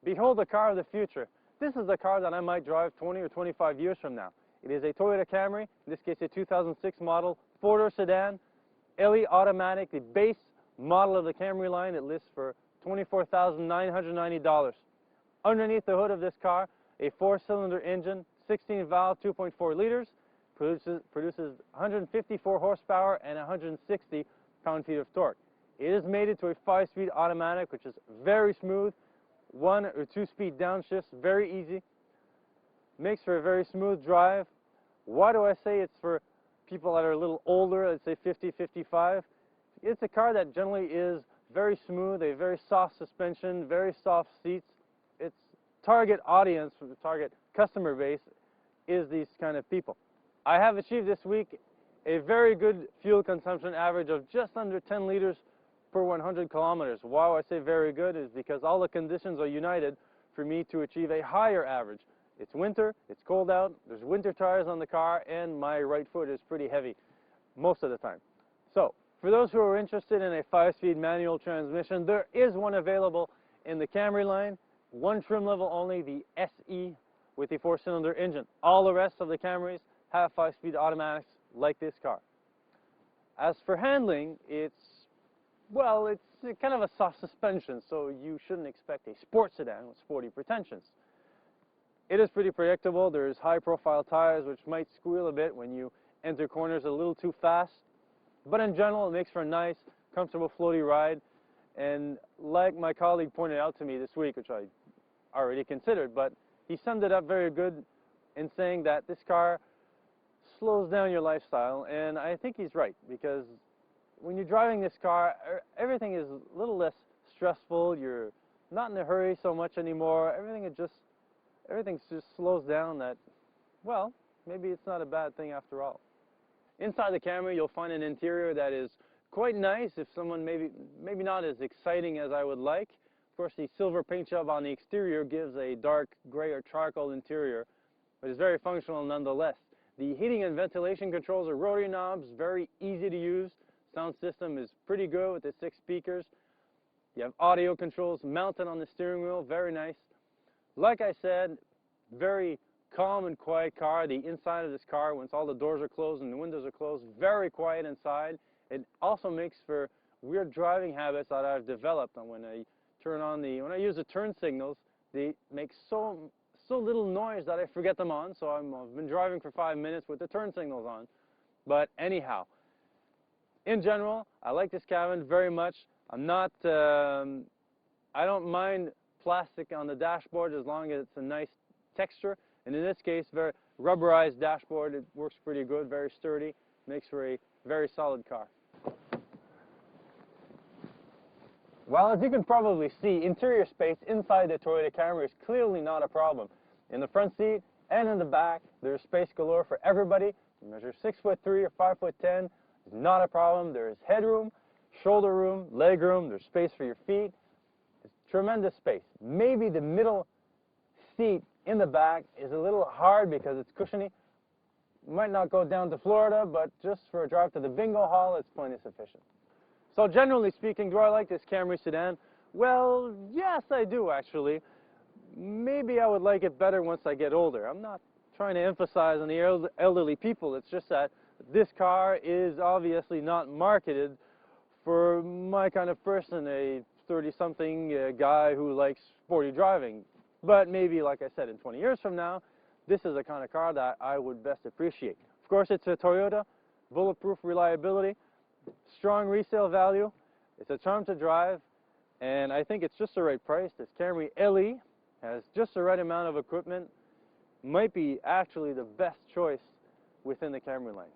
Behold the car of the future. This is the car that I might drive 20 or 25 years from now. It is a Toyota Camry, in this case a 2006 model, four-door sedan, LE automatic, the base model of the Camry line. It lists for $24,990. Underneath the hood of this car, a four-cylinder engine, 16-valve, 2.4 liters, produces 154 horsepower and 160 pound-feet of torque. It is mated to a 5-speed automatic, which is very smooth. 1 or 2-speed downshifts, very easy. Makes for a very smooth drive. Why do I say it's for people that are a little older, let's say 50, 55? It's a car that generally is very smooth, a very soft suspension, very soft seats. Its target audience, the target customer base, is these kind of people. I have achieved this week a very good fuel consumption average of just under 10 liters per 100 kilometers. Why I say very good is because all the conditions are united for me to achieve a higher average. It's winter, it's cold out, there's winter tires on the car, and my right foot is pretty heavy most of the time. So, for those who are interested in a 5-speed manual transmission, there is one available in the Camry line. One trim level only, the SE with the 4-cylinder engine. All the rest of the Camrys have 5-speed automatics like this car. As for handling, it's kind of a soft suspension, so you shouldn't expect a sports sedan with sporty pretensions. It is pretty predictable. There's high-profile tires which might squeal a bit when you enter corners a little too fast. But in general, it makes for a nice, comfortable, floaty ride. And like my colleague pointed out to me this week, which I already considered, but he summed it up very good in saying that this car slows down your lifestyle. And I think he's right, because when you're driving this car, everything is a little less stressful. You're not in a hurry so much anymore. Everything just slows down. That, well, maybe it's not a bad thing after all. Inside the Camry, you'll find an interior that is quite nice. If someone maybe not as exciting as I would like. Of course, the silver paint job on the exterior gives a dark gray or charcoal interior, but it's very functional nonetheless. The heating and ventilation controls are rotary knobs, very easy to use. Sound system is pretty good with the 6 speakers. You have audio controls mounted on the steering wheel, very nice. Like I said, very calm and quiet car. The inside of this car, once all the doors are closed and the windows are closed, very quiet inside. It also makes for weird driving habits that I've developed. And when I use the turn signals, they make so little noise that I forget them on. So I've been driving for 5 minutes with the turn signals on. But anyhow, in general, I like this cabin very much. I don't mind plastic on the dashboard as long as it's a nice texture. And in this case, very rubberized dashboard. It works pretty good, very sturdy, makes for a very solid car. Well, as you can probably see, interior space inside the Toyota Camry is clearly not a problem. In the front seat and in the back, there's space galore for everybody. You measure 6'3" or 5'10". It's not a problem. There's headroom, shoulder room, leg room. There's space for your feet. It's tremendous space. Maybe the middle seat in the back is a little hard because it's cushiony. Might not go down to Florida, but just for a drive to the bingo hall, it's plenty sufficient. So generally speaking, do I like this Camry sedan? Well, yes, I do actually. Maybe I would like it better once I get older. I'm not trying to emphasize on the elderly people. It's just that this car is obviously not marketed for my kind of person, a 30-something guy who likes sporty driving. But maybe, like I said, in 20 years from now, this is the kind of car that I would best appreciate. Of course, it's a Toyota, bulletproof reliability, strong resale value. It's a charm to drive, and I think it's just the right price. This Camry LE has just the right amount of equipment. Might be actually the best choice within the Camry line.